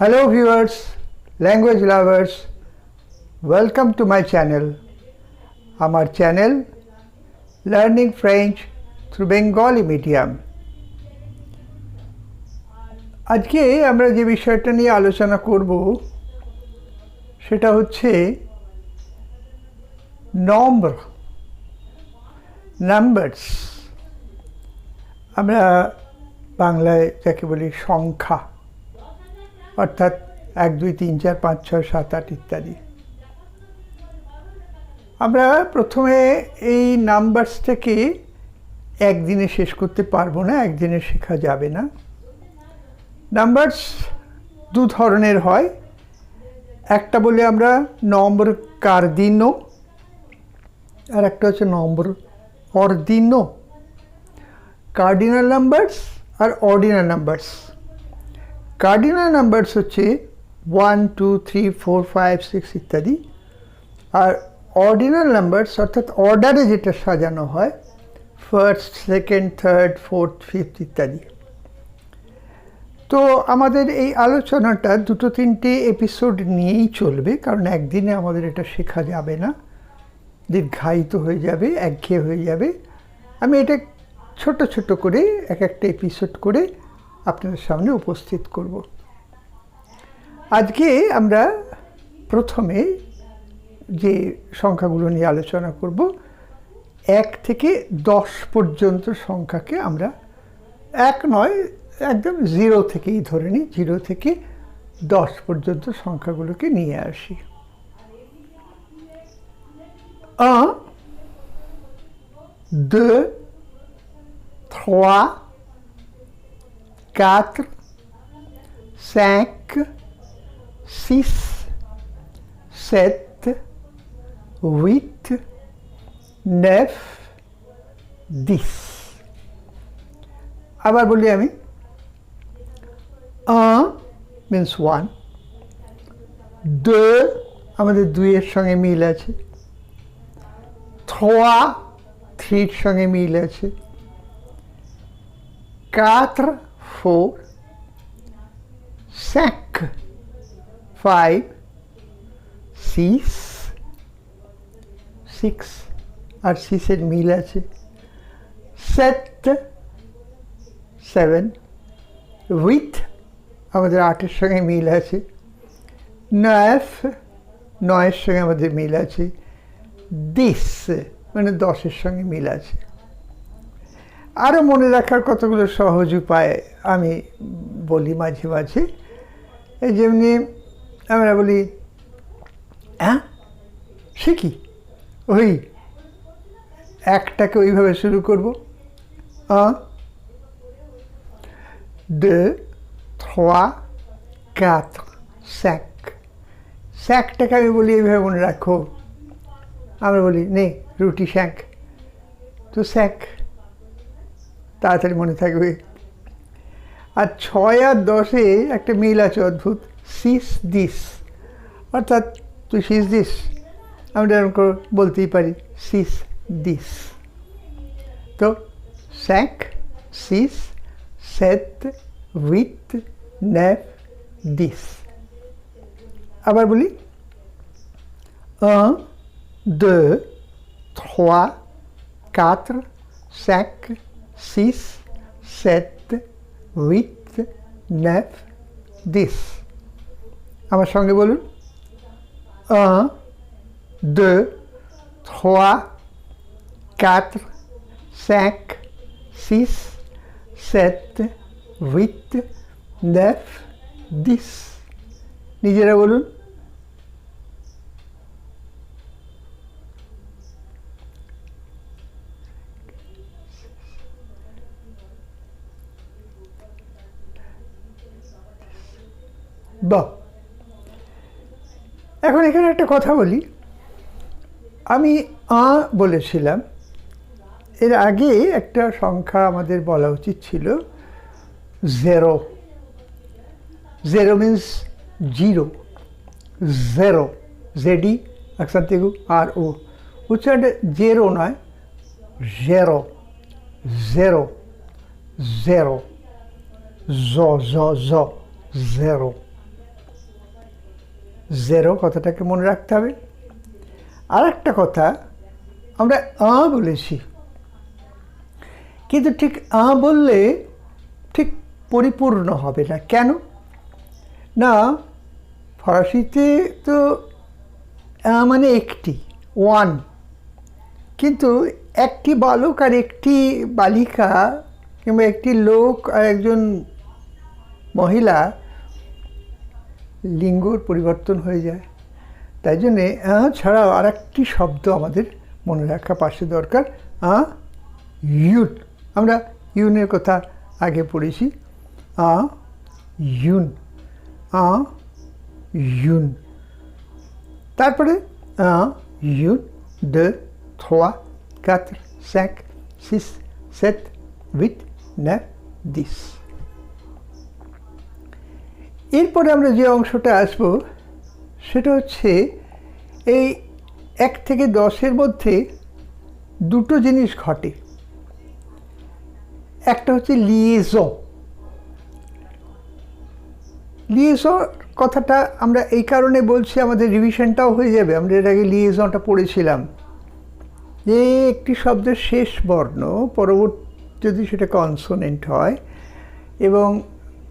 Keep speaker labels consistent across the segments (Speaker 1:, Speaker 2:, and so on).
Speaker 1: Hello viewers, language lovers, welcome to my channel. Our channel Learning French through Bengali medium. আজকে আমরা যে বিষয়টা নিয়ে আলোচনা করব সেটা হচ্ছে নাম্বারস। আমরা বাংলায় যাকে বলি সংখ্যা, অর্থাৎ 1 2 3 4 5 6 7 8 ইত্যাদি। আমরা প্রথমে এই নাম্বারসটাকে একদিনে শেষ করতে পারবো না, একদিনে শেখা যাবে না। নাম্বারস দু ধরনের হয়, একটা বলে আমরা নম্বর কার্দিনো, আর একটা হচ্ছে নম্বর অর্দিনো। কার্ডিনাল নাম্বারস আর অর্ডিনাল নাম্বারস। কার্ডিনাল নাম্বারস হচ্ছে 1 2 3 4 5 6 ইত্যাদি, আর অর্ডিনাল নাম্বারস অর্থাৎ অর্ডারে যেটা সাজানো হয়, first second third fourth fifth ইত্যাদি। তো আমাদের এই আলোচনাটা 2-3টে এপিসোড নিয়েই চলবে, কারণ একদিনে আমাদের এটা শেখা যাবে না, দীর্ঘায়িত হয়ে যাবে, একঘেয়ে হয়ে যাবে। আমি এটা ছোট ছোট করে এক একটা এপিসোড করে আপনাদের সামনে উপস্থিত করব। আজকে আমরা প্রথমে যে সংখ্যাগুলো নিয়ে আলোচনা করব, 1 থেকে 10 পর্যন্ত সংখ্যাকে আমরা, 1 নয়, একদম 0 থেকেই ধরে নিই, 0 থেকে 10 পর্যন্ত সংখ্যাগুলোকে নিয়ে আসি। 1 2 3 4 5 6 7 8 9 10। আবার বলি আমি, 1 means 1, 2 আমাদের 2 এর সঙ্গে মিল আছে, 3 3 এর সঙ্গে মিল আছে, 4 4 5 5 6 6 আর 6 এর মিল আছে, 7 7 8 আমাদের 8 এর সঙ্গে মিল আছে, 9 9 এর সঙ্গে আমাদের মিল আছে, 10 মানে 10 এর সঙ্গে মিল আছে। আরও মনে রাখার কতগুলো সহজ উপায় আমি বলি মাঝে মাঝে। এই যেমনি আমরা বলি, হ্যাঁ সে কি, ওই একটাকে ওইভাবে শুরু করব, 1 2 3 4 5। স্যাকটাকে আমি বলি এইভাবে মনে রাখো, আমরা বলি নে রুটি শ্যাক, তো স্যাক তাড়াতাড়ি মনে থাকবে। আর 6 আর 10-এ একটা মিল আছে অদ্ভুত, 6 দিস, অর্থাৎ তুই 6 দিস, আমরা এরকম করে বলতেই পারি 6 দিস। তো 5 6 7 8 9 10। আবার বলি, 1 2 3 4 5 6 7 8 9 10। আমার সঙ্গে বলুন, 1 2 3 4 5 6 7 8 9 10। নিজেরা বলুন। বাহ। এখন এখানে একটা কথা বলি, আমি বলেছিলাম, এর আগে একটা সংখ্যা আমাদের বলা উচিত ছিল 0। 0 মিন্স জিরো, 0 জেডি অ্যাকসেন্ট তেগু আর ও, উচ্চারণটা জেরো নয়, 0 0 0 জ জ জ 0। 0 কথাটাকে মনে রাখতে হবে। আর একটা কথা, আমরা বলেছি, কিন্তু ঠিক বললে ঠিক পরিপূর্ণ হবে না। কেন না, ফরাসিতে তো মানে একটি, ওয়ান, কিন্তু একটি বালক আর একটি বালিকা কিংবা একটি লোক আর একজন মহিলা, লিঙ্গর পরিবর্তন হয়ে যায়। তাই জন্যে ছাড়াও আর একটি শব্দ আমাদের মনে রাখা পাশে দরকার, ইউন। আমরা ইউনের কথা আগে পড়েছি, ইউন, ইউন। তারপরে ইউন, 2, 3, 4, 5, 6, 7, 8, 9, 10। এরপরে আমরা যে অংশটা আসবো সেটা হচ্ছে এই 1 থেকে 10-এর মধ্যে দুটো জিনিস ঘটে। একটা হচ্ছে লিয়েজন। লিয়েজন কথাটা আমরা এই কারণে বলছি, আমাদের রিভিশনটাও হয়ে যাবে। আমরা এর আগে লিয়েজনটা পড়েছিলাম যে একটি শব্দের শেষ বর্ণ পরবর্তী যদি সেটা কনসোনেন্ট হয় এবং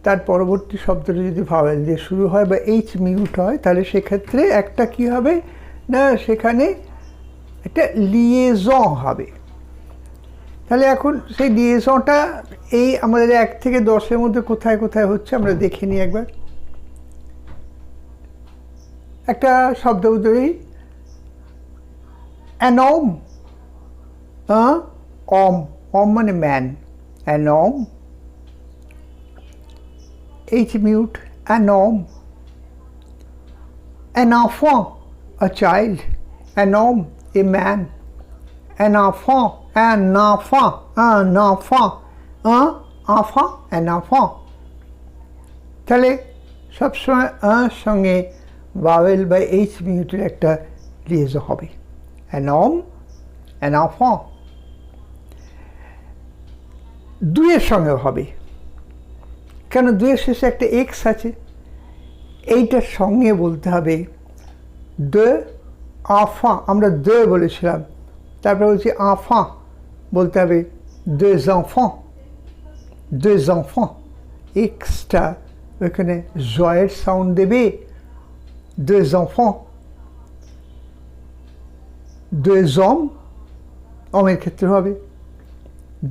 Speaker 1: তার পরবর্তী শব্দটা যদি ভাওয়েল দিয়ে শুরু হয় বা এইচ মিউট হয়, তাহলে সেক্ষেত্রে একটা কি হবে না, সেখানে একটা লিয়েজন হবে। তাহলে এখন সেই লিয়েজনটা এই আমাদের 1 থেকে 10-এর মধ্যে কোথায় কোথায় হচ্ছে আমরা দেখে নিই একবার। একটা শব্দ ধরি, অ্যানম, অম, অম মানে man, অ্যানম, H mute, un homme, un enfant, a child, un homme, a man, un enfant, un enfant, un enfant, un enfant, un enfant। তাহলে সবসময় সঙ্গে ভাওয়েল বা এইচ মিউটের একটা লিয়েজন হবে, un homme, un enfant। 2-এর সঙ্গেও হবে, কেন 2-এর শেষে একটা এক্স আছে, এইটার সঙ্গে বলতে হবে de enfant। আমরা de বলেছিলাম, তারপরে বলছি enfant, বলতে হবে deux enfants, deux enfants। Extra ওখানে জয়ের সাউন্ড দেবে, deux enfants। deux hommes, অমের ক্ষেত্রে হবে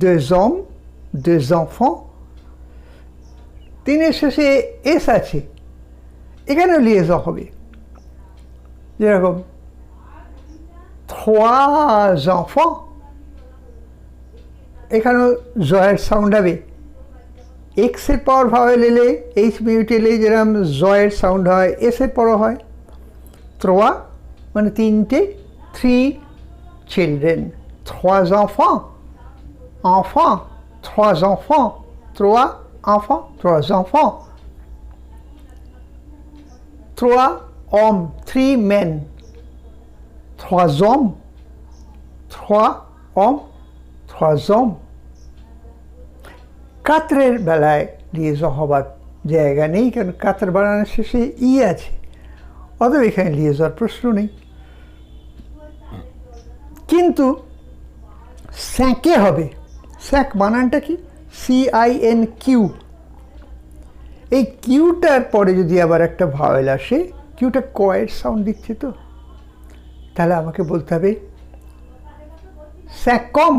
Speaker 1: deux hommes, deux enfants। 3-এর শেষে এস আছে, এখানেও লিয়েজন হবে, যেরকম trois enfants, এখানেও জয়ের সাউন্ড হবে। এক্সের পর ভাওয়েল এলে, এইচ মিউট এলে যেরকম জয়ের সাউন্ড হয়, এসের পরও হয়। trois মানে 3টে, 3 children, trois enfants, enfants, trois enfants, trois enfants, trois enfants। 3 hommes, 3 men, 3 hommes, 3 hommes, 3 hommes। 4-এর বেলায় লিয়েজন হবার জায়গা নেই, কারণ 4 বানানোর শেষে ই আছে, অতএব এখানে লিয়েজনের প্রশ্ন নেই। কিন্তু 5-এ হবে। 5 বানানটা কি? CINQ। এই কিউটার পরে যদি আবার একটা ভাওয়েল আসে, কিউটা কয়ের সাউন্ড দিচ্ছে, তো তাহলে আমাকে বলতে হবে cinquom,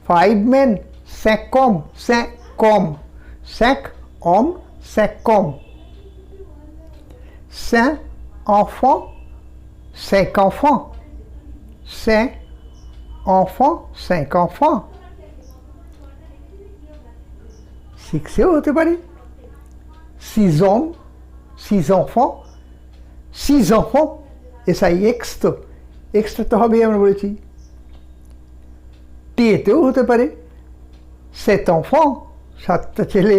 Speaker 1: 5 men, cinquom, cinquom, cinq hommes, cinquom, 5 enfants, 5 enfants, 5 enfants, 5 enfants। 6-এও হতে পারে 6 hommes, 6 enfants, 6 enfants। SI x, তো এক্সটা তো হবেই, আমরা বলেছি। টিএতেও হতে পারে 7 enfants, 7টা ছেলে,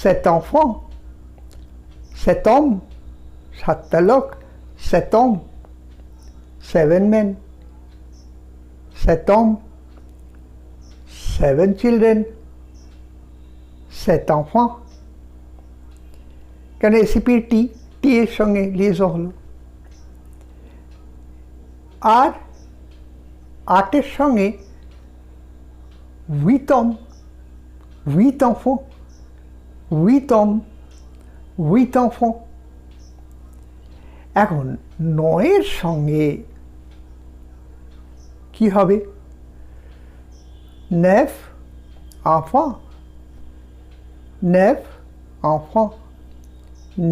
Speaker 1: 7 enfants, 7 hommes, 7টা লোক, 7 hommes, 7 men, 7 hommes, 7 children, 7 enfants। কেন এসিপির টি, টি এর সঙ্গে লিয়েজন হলো। আর আটের সঙ্গে উইতম, huit enfants, huit hommes, huit enfants। এখন 9-এর সঙ্গে কি হবে? 9 enfants, 9 enfants,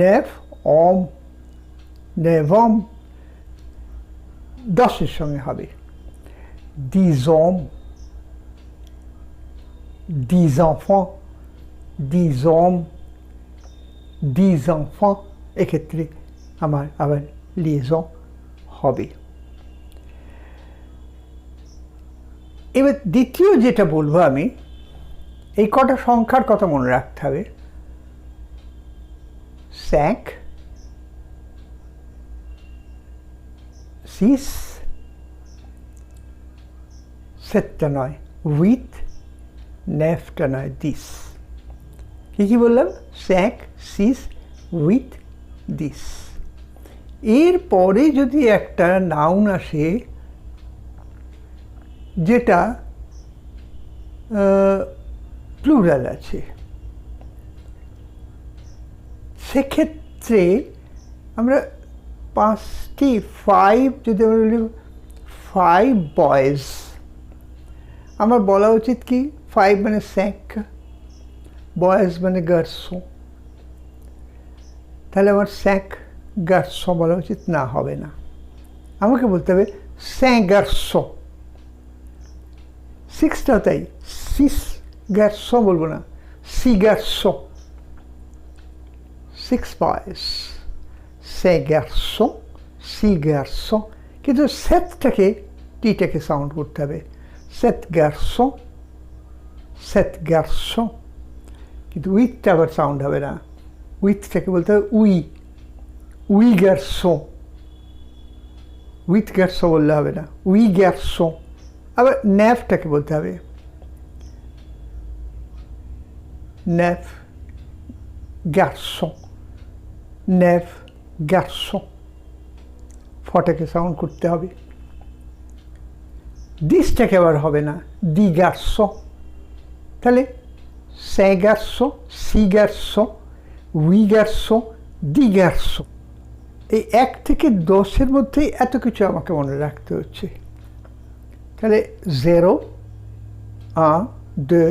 Speaker 1: 9 hommes, 9 hommes। 10-এর সঙ্গে হবে 10 hommes, 10 enfants, 10 hommes, 10 enfants। এক্ষেত্রে আমার আবার লিয়েজন হবে। এবার দ্বিতীয় যেটা বলবো আমি, এই কটা সংখ্যার কথা মনে রাখতে হবে। 5, 6, 7টা নয় 8, 9টা নয় 10। কি বললাম? 5, 6, 8, 10। এরপরে যদি একটা নাউন আসে যেটা প্লুরাল আছে, সেক্ষেত্রে আমরা 5টি 5 যদি আমরা বলি 5 বয়েজ, আমার বলা উচিত কি 5 মানে 5, বয়েজ মানে গার্সো। তাহলে আমার 5 গার্সো বলা উচিত না, হবে না। আমাকে বলতে হবে 5 গার্সো। 6টাও তাই, 6 গার্সো বলবো না, 6 গার্সো, 6 বয়েজ, 5 গার্সো, 6 গার্সো। কিন্তু 7টাকে টিটাকে সাউন্ড করতে হবে, 7 গার্সো, 7 গার্সো। কিন্তু উইথটা আবার সাউন্ড হবে না, উইথটাকে বলতে হবে উই, উই গার্সো। উইথ গার্সো বললে হবে না, উই গার্সো। আবার ন্যাফটাকে বলতে হবে ন্যাফ গার্সো, ন্যাফ গার্সো। ফটাকে সাউন্ড করতে হবে। দিসটাকে আবার হবে না, দি গার্সো। তাহলে 5 গার্সো, 6 গার্সো, 8 গার্সো, 10 গার্সো। এই 1 থেকে 10-এর মধ্যেই এত কিছু আমাকে মনে রাখতে হচ্ছে। তাহলে 0, 1, 2,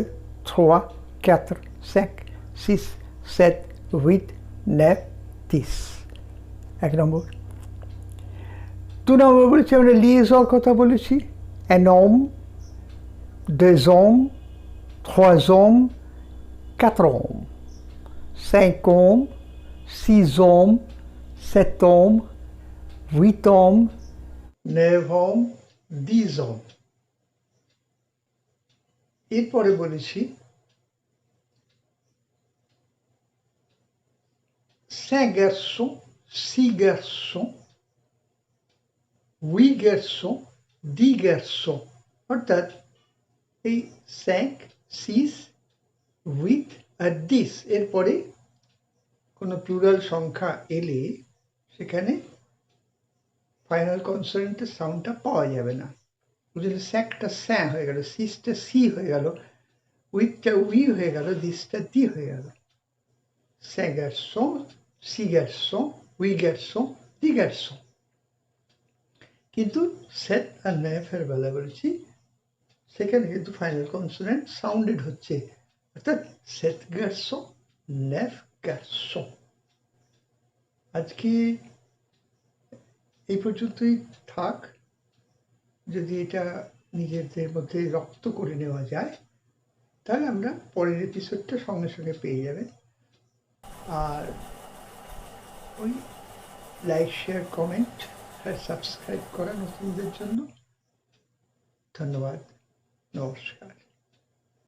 Speaker 1: 3, 4, 5, 6, 7, 8, 9, 10। 1 নম্বর। 2 নম্বর বলেছি আমরা লিয়েজর কথা বলেছি। Un homme, 2 hommes, 3 hommes, 4 hommes, 5 hommes, 6 hommes, 7 hommes, 8 hommes, 9 hommes, 10 hommes। এরপরে বলেছি 5 garçons, 6 garçons, 8 garçons, 10 garçons। অর্থাৎ এই 5, 6, 8 আর 10 এরপরে কোনো প্লুরাল সংখ্যা এলে সেখানে ফাইনাল কনসোনেন্টের সাউন্ডটা পাওয়া যাবে না। বুঝলে, 5টা স্যাঁ হয়ে গেল, 6টা সি হয়ে গেল, উইথটা উই হয়ে গেল, দিসটা দি হয়ে গেল। 5 garçons, 6 garçons, 8 garçons, 10 garçons। কিন্তু সেট আর নেফের বেলা বলেছি সেখানে কিন্তু ফাইনাল কনসোনেন্ট সাউন্ডেড হচ্ছে, অর্থাৎ সেট গার্সো, নেফ গার্সো। আজকে এই পর্যন্তই থাক। যদি এটা নিজেদের মধ্যে রপ্ত করে নেওয়া যায় তাহলে আমরা পরের এপিসোডটা সঙ্গে সঙ্গে পেয়ে যাবেন। আর ওই লাইক, শেয়ার, কমেন্ট আর সাবস্ক্রাইব করা নতুনদের জন্য ধন্যবাদ। নমস্কার।